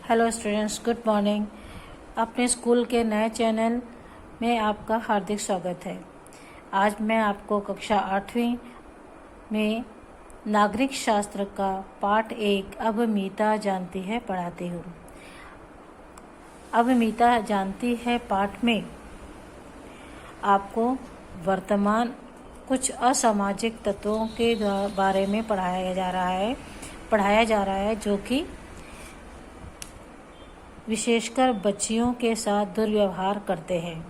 Hello students, good morning. अपने school के नए चैनल में आपका हार्दिक स्वागत है। आज मैं आपको कक्षा 8वीं में नागरिक शास्त्र का पाठ 1 अब मीता जानती है पढ़ाती हूँ। अब मीता जानती है पाठ में आपको वर्तमान कुछ असामाजिक तत्वों के बारे में पढ़ाया जा रहा है जो कि विशेषकर बच्चियों के साथ दुर्व्यवहार करते हैं।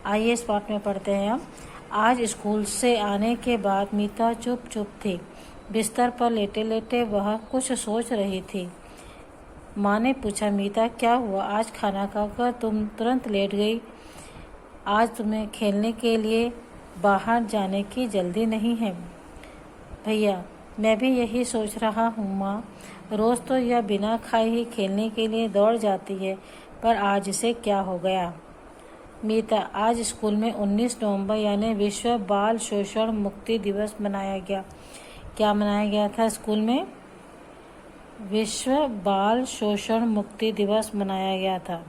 आइए इस पाठ में पढ़ते हैं हम। आज स्कूल से आने के बाद मीता चुप थी। बिस्तर पर लेटे लेटे वह कुछ सोच रही थी। माँ ने पूछा, मीता क्या हुआ? आज खाना खाकर तुम तुरंत लेट गई। आज तुम्हें खेलने के लिए बाहर जाने की जल्दी नहीं है? भैया, मैं भी यही सोच रहा हूँ माँ। रोज़ तो यह बिना खाए ही खेलने के लिए दौड़ जाती है, पर आज इसे क्या हो गया? मीता, आज स्कूल में 19 नवंबर यानी विश्व बाल शोषण मुक्ति दिवस मनाया गया। क्या मनाया गया था स्कूल में? विश्व बाल शोषण मुक्ति दिवस मनाया गया था।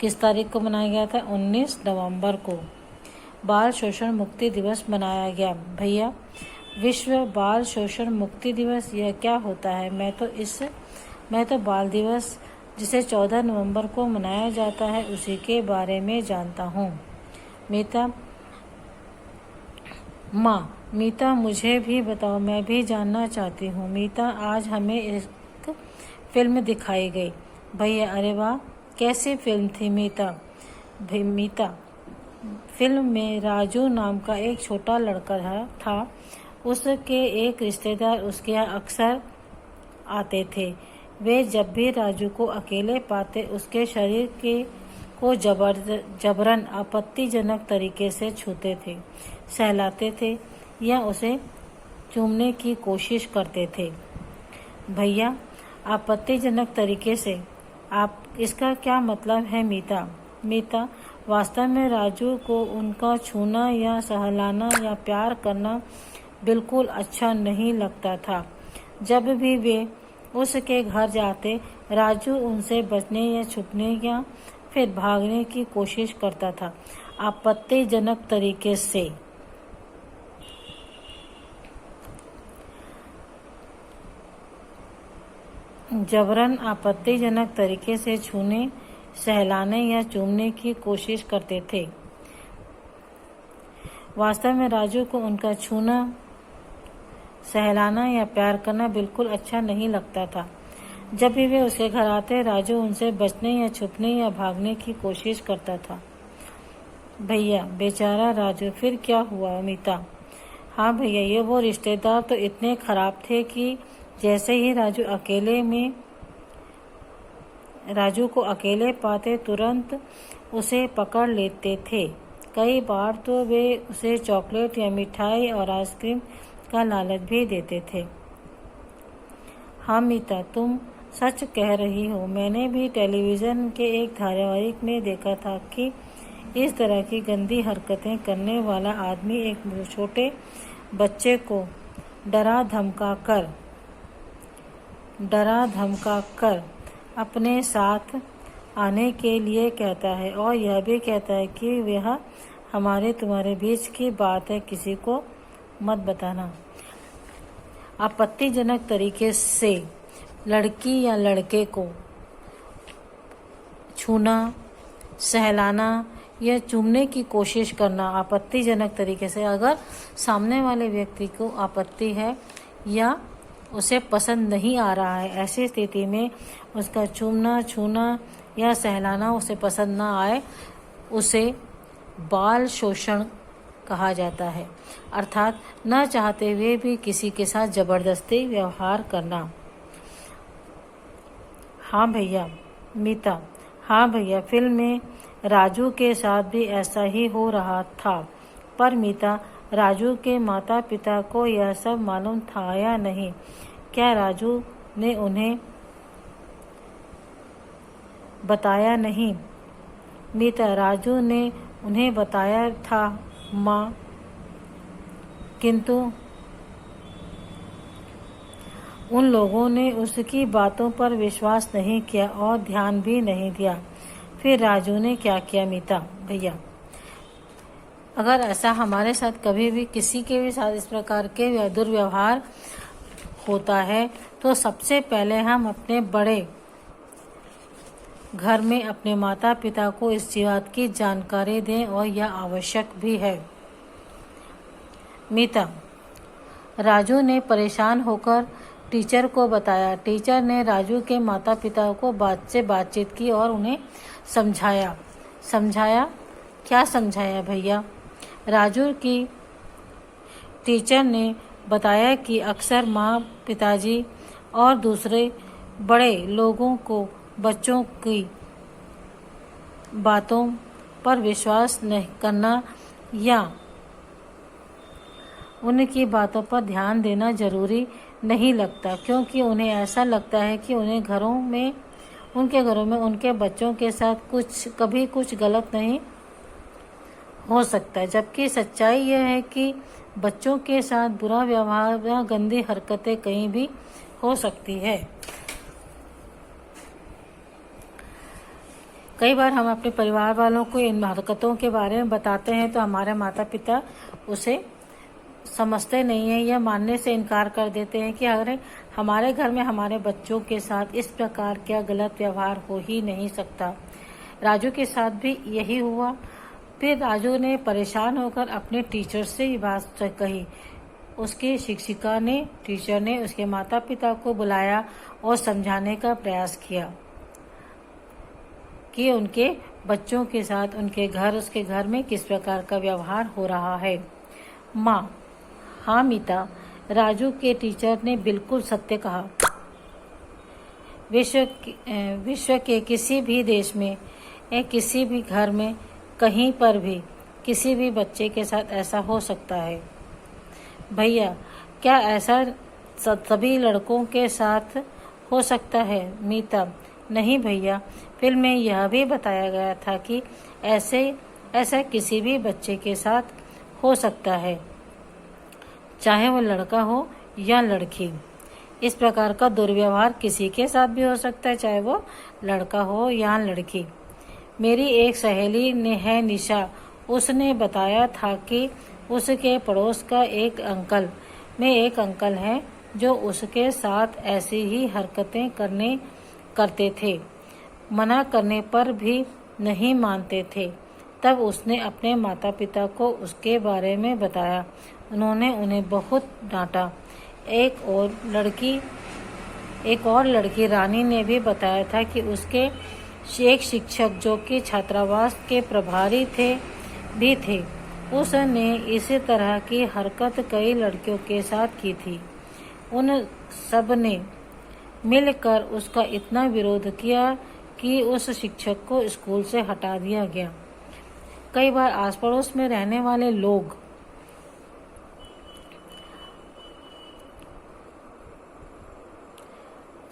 किस तारीख को मनाया गया था? 19 नवंबर को बाल शोषण मुक्ति दिवस मनाया गया। भैया, विश्व बाल शोषण मुक्ति दिवस यह क्या होता है? मैं तो बाल दिवस जिसे 14 नवंबर को मनाया जाता है उसी के बारे में जानता हूँ। मीता, माँ, मीता मुझे भी बताओ, मैं भी जानना चाहती हूँ। मीता, आज हमें एक फिल्म दिखाई गई। भैया, अरे वाह, कैसी फिल्म थी मीता? मीता, फिल्म में राजू नाम का एक छोटा लड़का था। उसके एक रिश्तेदार उसके यहाँ अक्सर आते थे। वे जब भी राजू को अकेले पाते उसके शरीर को जबरन आपत्तिजनक तरीके से छूते थे, सहलाते थे या उसे चूमने की कोशिश करते थे। भैया, आपत्तिजनक तरीके से इसका क्या मतलब है मीता? मीता, वास्तव में राजू को उनका छूना या सहलाना या प्यार करना बिल्कुल अच्छा नहीं लगता था। जब भी वे उसके घर जाते, राजू उनसे बचने या छुपने या फिर भागने की कोशिश करता था, आपत्तिजनक तरीके से। जबरन आपत्तिजनक तरीके से छूने, सहलाने या चूमने की कोशिश करते थे। वास्तव में राजू को उनका छूना, सहलाना या प्यार करना बिल्कुल अच्छा नहीं लगता था। जब भी वे उसके घर आते, राजू उनसे बचने या छुपने या भागने की कोशिश करता था। भैया, बेचारा राजू, फिर क्या हुआ? मीता, हाँ भैया, ये वो रिश्तेदार तो इतने खराब थे कि जैसे ही राजू को अकेले पाते तुरंत उसे पकड़ लेते थे। कई बार तो वे उसे चॉकलेट या मिठाई और आइसक्रीम का लालच भी देते थे। हाँ मीता, तुम सच कह रही हो। मैंने भी टेलीविज़न के एक धारावाहिक में देखा था कि इस तरह की गंदी हरकतें करने वाला आदमी एक छोटे बच्चे को डरा धमका कर अपने साथ आने के लिए कहता है और यह भी कहता है कि यह तुम्हारे बीच की बात है, किसी को मत बताना। आपत्तिजनक तरीके से लड़की या लड़के को छूना, सहलाना या चूमने की कोशिश करना आपत्तिजनक तरीके से, अगर सामने वाले व्यक्ति को आपत्ति है या उसे पसंद नहीं आ रहा है, ऐसी स्थिति में उसका चूमना, छूना या सहलाना उसे पसंद ना आए, उसे बाल शोषण कहा जाता है। अर्थात न चाहते हुए भी किसी के साथ जबरदस्ती व्यवहार करना। हाँ भैया। मीता, हाँ भैया, फिल्म में राजू के साथ भी ऐसा ही हो रहा था। पर मीता, राजू के माता पिता को यह सब मालूम था या नहीं? क्या राजू ने उन्हें बताया नहीं? मीता, राजू ने उन्हें बताया था माँ, किंतु उन लोगों ने उसकी बातों पर विश्वास नहीं किया और ध्यान भी नहीं दिया। फिर राजू ने क्या किया मीता भैया? अगर ऐसा हमारे साथ कभी भी किसी के भी साथ इस प्रकार के दुर्व्यवहार होता है तो सबसे पहले हम अपने बड़े घर में अपने माता पिता को इस बात की जानकारी दें और यह आवश्यक भी है। मीता, राजू ने परेशान होकर टीचर को बताया। टीचर ने राजू के माता पिता को बातचीत की और उन्हें समझाया। क्या समझाया भैया? राजू की टीचर ने बताया कि अक्सर माँ, पिताजी और दूसरे बड़े लोगों को बच्चों की बातों पर विश्वास नहीं करना या उनकी बातों पर ध्यान देना जरूरी नहीं लगता, क्योंकि उन्हें ऐसा लगता है कि उनके घरों में उनके बच्चों के साथ कभी कुछ गलत नहीं हो सकता। जबकि सच्चाई यह है कि बच्चों के साथ बुरा व्यवहार या गंदी हरकतें कहीं भी हो सकती है। कई बार हम अपने परिवार वालों को इन हरकतों के बारे में बताते हैं तो हमारे माता पिता उसे समझते नहीं हैं या मानने से इनकार कर देते हैं कि अगर हमारे घर में हमारे बच्चों के साथ इस प्रकार का गलत व्यवहार हो ही नहीं सकता। राजू के साथ भी यही हुआ। फिर राजू ने परेशान होकर अपने टीचर से ये बात कही। उसकी टीचर ने उसके माता पिता को बुलाया और समझाने का प्रयास किया कि उनके बच्चों के साथ उसके घर में किस प्रकार का व्यवहार हो रहा है। माँ, हाँ मीता, राजू के टीचर ने बिल्कुल सत्य कहा। विश्व के किसी भी देश में या किसी भी घर में कहीं पर भी किसी भी बच्चे के साथ ऐसा हो सकता है। भैया, क्या ऐसा सभी लड़कों के साथ हो सकता है? मीता, नहीं भैया, फिल्म में यह भी बताया गया था कि ऐसा किसी भी बच्चे के साथ हो सकता है, चाहे वो लड़का हो या लड़की। इस प्रकार का दुर्व्यवहार किसी के साथ भी हो सकता है, चाहे वो लड़का हो या लड़की। मेरी एक सहेली है निशा, उसने बताया था कि उसके पड़ोस का एक अंकल है जो उसके साथ ऐसी ही हरकतें करते थे। मना करने पर भी नहीं मानते थे। तब उसने अपने माता पिता को उसके बारे में बताया। उन्होंने उन्हें बहुत डांटा। एक और लड़की रानी ने भी बताया था कि उसके एक शिक्षक जो कि छात्रावास के प्रभारी थे, उसने इसी तरह की हरकत कई लड़कियों के साथ की थी। उन सब ने मिलकर उसका इतना विरोध किया कि उस शिक्षक को स्कूल से हटा दिया गया। कई बार आस पड़ोस में रहने वाले लोग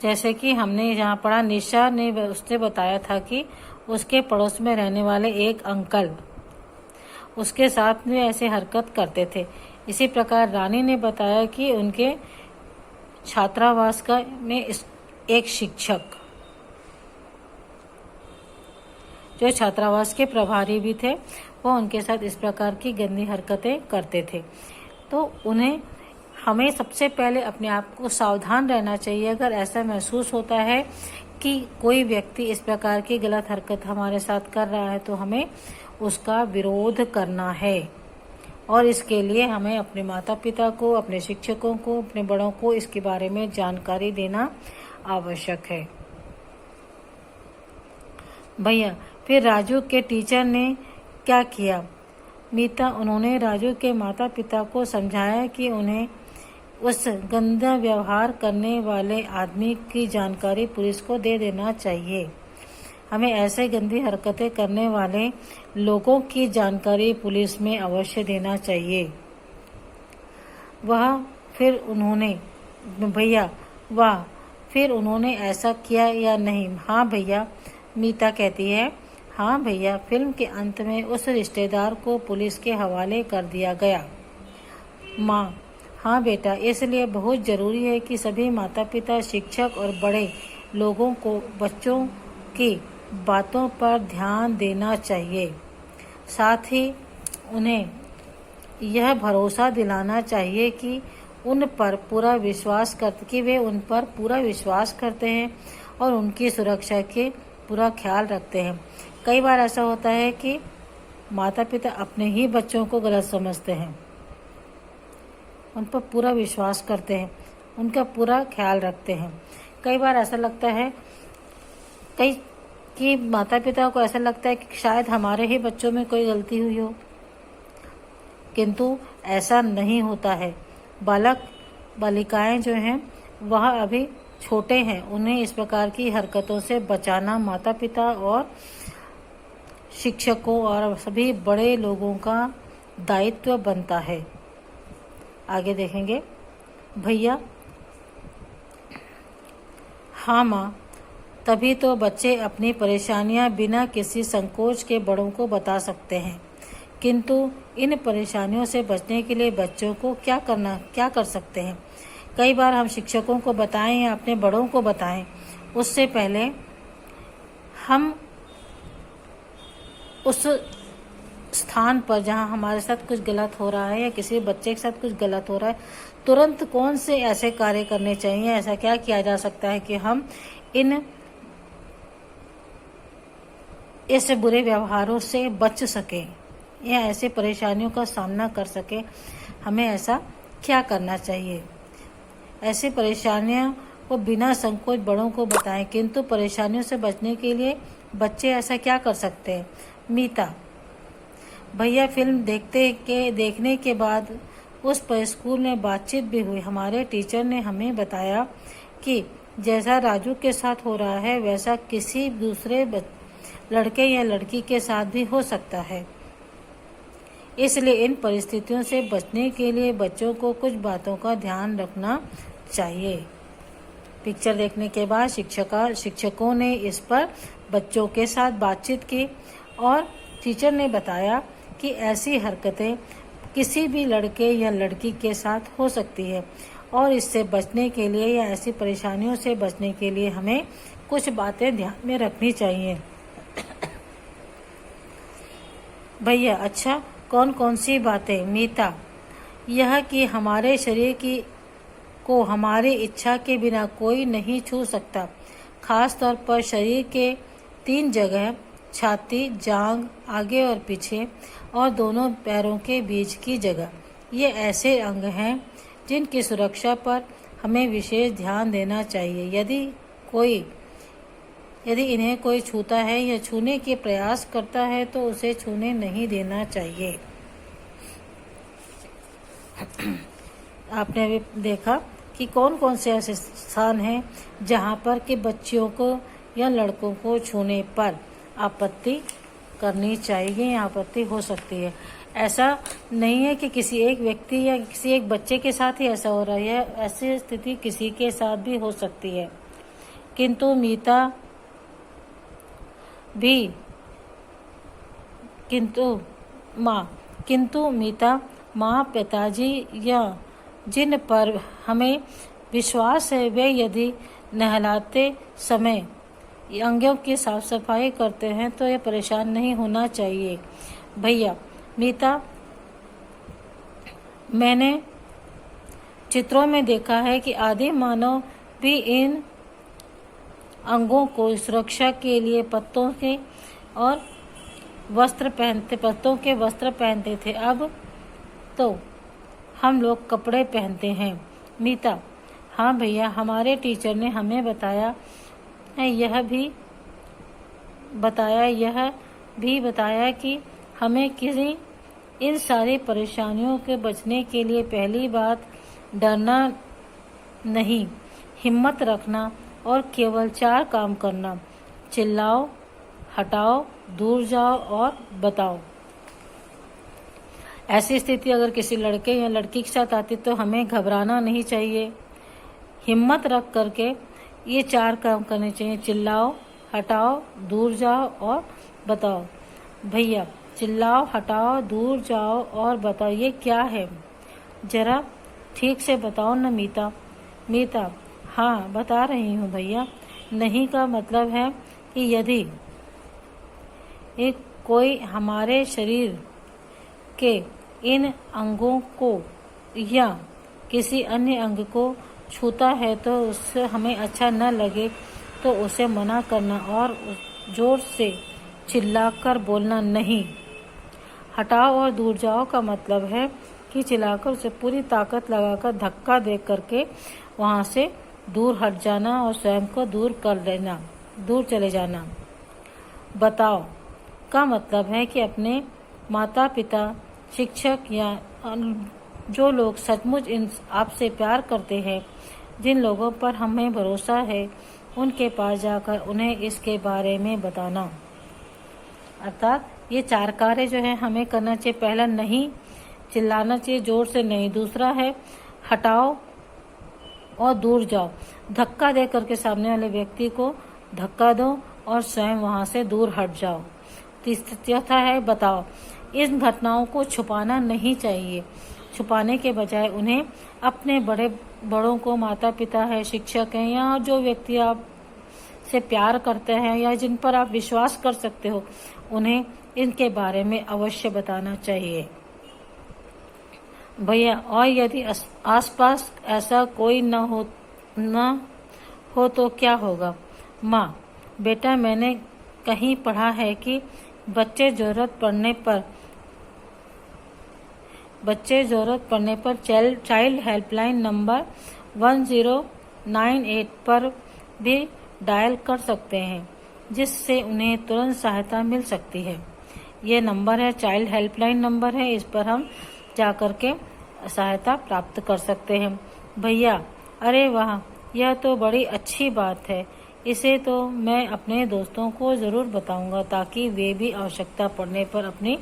जैसे कि हमने यहाँ पढ़ा, निशा ने उसने बताया था कि उसके पड़ोस में रहने वाले एक अंकल उसके साथ में ऐसे हरकत करते थे। इसी प्रकार रानी ने बताया कि उनके छात्रावास में एक शिक्षक जो छात्रावास के प्रभारी भी थे, वो उनके साथ इस प्रकार की गंदी हरकतें करते थे। तो हमें सबसे पहले अपने आप को सावधान रहना चाहिए। अगर ऐसा महसूस होता है कि कोई व्यक्ति इस प्रकार की गलत हरकत हमारे साथ कर रहा है तो हमें उसका विरोध करना है और इसके लिए हमें अपने माता पिता को, अपने शिक्षकों को, अपने बड़ों को इसके बारे में जानकारी देना आवश्यक है। भैया, फिर राजू के टीचर ने क्या किया? मीता, उन्होंने राजू के माता पिता को समझाया कि उन्हें उस गंदा व्यवहार करने वाले आदमी की जानकारी पुलिस को दे देना चाहिए। हमें ऐसे गंदी हरकतें करने वाले लोगों की जानकारी पुलिस में अवश्य देना चाहिए। फिर उन्होंने ऐसा किया या नहीं? हाँ भैया, मीता कहती है। हाँ भैया, फिल्म के अंत में उस रिश्तेदार को पुलिस के हवाले कर दिया गया। माँ, हाँ बेटा, इसलिए बहुत ज़रूरी है कि सभी माता पिता, शिक्षक और बड़े लोगों को बच्चों की बातों पर ध्यान देना चाहिए। साथ ही उन्हें यह भरोसा दिलाना चाहिए कि वे उन पर पूरा विश्वास करते हैं और उनकी सुरक्षा के पूरा ख्याल रखते हैं। कई बार ऐसा होता है कि माता पिता अपने ही बच्चों को गलत समझते हैं, उन पर पूरा विश्वास करते हैं, उनका पूरा ख्याल रखते हैं। कई बार ऐसा लगता है कि माता पिता को ऐसा लगता है कि शायद हमारे ही बच्चों में कोई गलती हुई हो, किंतु ऐसा नहीं होता है। बालिकाएं जो हैं वह अभी छोटे हैं, उन्हें इस प्रकार की हरकतों से बचाना माता पिता और शिक्षकों और सभी बड़े लोगों का दायित्व बनता है। आगे देखेंगे। भैया, हाँ माँ, तभी तो बच्चे अपनी परेशानियाँ बिना किसी संकोच के बड़ों को बता सकते हैं। किंतु इन परेशानियों से बचने के लिए बच्चों को क्या कर सकते हैं? कई बार हम शिक्षकों को बताएं या अपने बड़ों को बताएं, उससे पहले हम उस स्थान पर जहां हमारे साथ कुछ गलत हो रहा है या किसी बच्चे के साथ कुछ गलत हो रहा है, तुरंत कौन से ऐसे कार्य करने चाहिए, ऐसा क्या किया जा सकता है कि हम इस बुरे व्यवहारों से बच सकें या ऐसे परेशानियों का सामना कर सकें। हमें ऐसा क्या करना चाहिए? ऐसी परेशानियों को बिना संकोच बड़ों को बताएं, किंतु परेशानियों से बचने के लिए बच्चे ऐसा क्या कर सकते हैं? मीता, भैया, फिल्म देखने के बाद उस पर स्कूल में बातचीत भी हुई। हमारे टीचर ने हमें बताया कि जैसा राजू के साथ हो रहा है वैसा किसी दूसरे लड़के या लड़की के साथ भी हो सकता है। इसलिए इन परिस्थितियों से बचने के लिए बच्चों को कुछ बातों का ध्यान रखना चाहिए। पिक्चर देखने के बाद शिक्षकों ने इस पर बच्चों के साथ बातचीत की और टीचर ने बताया कि ऐसी हरकतें किसी भी लड़के या लड़की के साथ हो सकती है और इससे बचने के लिए या ऐसी परेशानियों से बचने के लिए हमें कुछ बातें ध्यान में रखनी चाहिए। भैया, अच्छा, कौन कौन सी बातें? मीता, यह कि हमारे शरीर को हमारी इच्छा के बिना कोई नहीं छू सकता, खास तौर पर शरीर के 3 जगह, छाती, जांघ, आगे और पीछे, और दोनों पैरों के बीच की जगह। ये ऐसे अंग हैं जिनकी सुरक्षा पर हमें विशेष ध्यान देना चाहिए। यदि इन्हें कोई छूता है या छूने के प्रयास करता है तो उसे छूने नहीं देना चाहिए। आपने अभी देखा कि कौन कौन से ऐसे स्थान हैं जहां पर कि बच्चियों को या लड़कों को छूने पर आपत्ति करनी चाहिए या आपत्ति हो सकती है। ऐसा नहीं है कि किसी एक व्यक्ति या किसी एक बच्चे के साथ ही ऐसा हो रहा है, ऐसी स्थिति किसी के साथ भी हो सकती है। किंतु मीता, माँ, पिताजी या जिन पर हमें विश्वास है वे यदि नहलाते समय अंगों की साफ सफाई करते हैं तो ये परेशान नहीं होना चाहिए। भैया, मीता, मैंने चित्रों में देखा है कि आदि मानव भी इन अंगों को सुरक्षा के लिए पत्तों के वस्त्र पहनते थे। अब तो हम लोग कपड़े पहनते हैं। मीता, हाँ भैया, हमारे टीचर ने हमें बताया कि हमें इन सारी परेशानियों के बचने के लिए पहली बात डरना नहीं, हिम्मत रखना और केवल 4 काम करना: चिल्लाओ, हटाओ, दूर जाओ और बताओ। ऐसी स्थिति अगर किसी लड़के या लड़की के साथ आती तो हमें घबराना नहीं चाहिए, हिम्मत रख करके ये 4 काम करने चाहिए: चिल्लाओ, हटाओ, दूर जाओ और बताओ। भैया, चिल्लाओ, हटाओ, दूर जाओ और बताओ, ये क्या है? जरा ठीक से बताओ न मीता। मीता, हाँ बता रही हूँ भैया। नहीं का मतलब है कि यदि एक कोई हमारे शरीर के इन अंगों को या किसी अन्य अंग को छूता है तो उससे हमें अच्छा न लगे तो उसे मना करना और जोर से चिल्लाकर बोलना नहीं। हटाओ और दूर जाओ का मतलब है कि चिल्लाकर उसे पूरी ताकत लगाकर धक्का दे करके वहाँ से दूर हट जाना और स्वयं को दूर कर देना, दूर चले जाना। बताओ का मतलब है कि अपने माता पिता, शिक्षक या जो लोग सचमुच इन आपसे प्यार करते हैं, जिन लोगों पर हमें भरोसा है, उनके पास जाकर उन्हें इसके बारे में बताना। अर्थात ये 4 कार्य जो है हमें करना चाहिए। पहला, नहीं चिल्लाना चाहिए, जोर से नहीं। दूसरा है हटाओ और दूर जाओ, धक्का दे करके सामने वाले व्यक्ति को धक्का दो और स्वयं वहां से दूर हट जाओ। चौथा है बताओ। इन घटनाओं को छुपाना नहीं चाहिए, छुपाने के बजाय उन्हें अपने बड़ों को, माता पिता है, शिक्षक हैं या जो व्यक्ति आप से प्यार करते हैं या जिन पर आप विश्वास कर सकते हो, उन्हें इनके बारे में अवश्य बताना चाहिए भैया। और यदि आसपास ऐसा कोई न हो तो क्या होगा? माँ, बेटा मैंने कहीं पढ़ा है कि बच्चे जरूरत पड़ने पर चाइल्ड हेल्पलाइन नंबर 1098 पर भी डायल कर सकते हैं, जिससे उन्हें तुरंत सहायता मिल सकती है। ये नंबर है, चाइल्ड हेल्पलाइन नंबर है, इस पर हम जाकर के सहायता प्राप्त कर सकते हैं। भैया, अरे वाह, यह तो बड़ी अच्छी बात है। इसे तो मैं अपने दोस्तों को जरूर बताऊंगा ताकि वे भी आवश्यकता पड़ने पर अपनी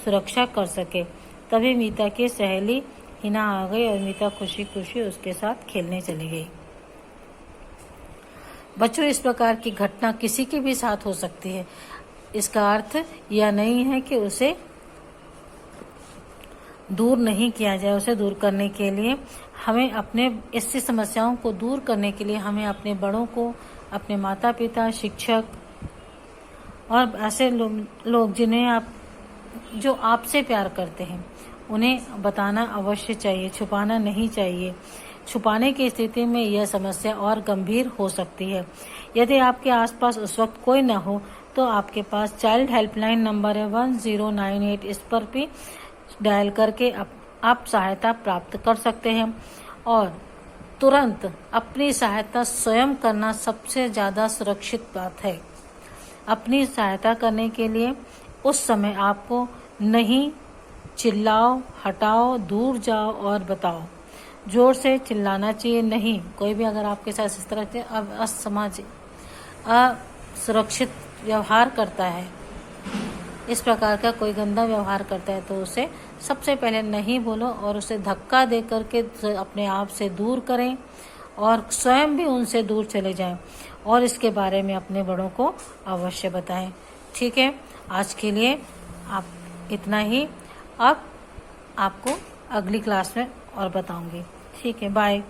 सुरक्षा कर सके। तभी मीता की सहेली हिना आ गई और मीता खुशी खुशी उसके साथ खेलने चली गई। बच्चों, इस प्रकार की घटना किसी के भी साथ हो सकती है। इसका अर्थ यह नहीं है कि उसे दूर नहीं किया जाए। उसे दूर करने के लिए हमें अपने इससे समस्याओं को दूर करने के लिए हमें अपने बड़ों को, अपने माता पिता, शिक्षक और ऐसे लोग जिन्हें जो आपसे प्यार करते हैं, उन्हें बताना अवश्य चाहिए, छुपाना नहीं चाहिए। छुपाने की स्थिति में यह समस्या और गंभीर हो सकती है। यदि आपके आसपास उस वक्त कोई न हो तो आपके पास चाइल्ड हेल्पलाइन नंबर है 1098, इस पर भी डायल करके आप सहायता प्राप्त कर सकते हैं। और तुरंत अपनी सहायता स्वयं करना सबसे ज़्यादा सुरक्षित बात है। अपनी सहायता करने के लिए उस समय आपको नहीं, चिल्लाओ, हटाओ, दूर जाओ और बताओ, जोर से चिल्लाना चाहिए नहीं। कोई भी अगर आपके साथ इस तरह से असुरक्षित व्यवहार करता है, इस प्रकार का कोई गंदा व्यवहार करता है, तो उसे सबसे पहले नहीं बोलो और उसे धक्का दे करके अपने आप से दूर करें और स्वयं भी उनसे दूर चले जाएं और इसके बारे में अपने बड़ों को अवश्य बताएं। ठीक है, आज के लिए आप इतना ही। अब आपको अगली क्लास में और बताऊंगी। ठीक है, बाय।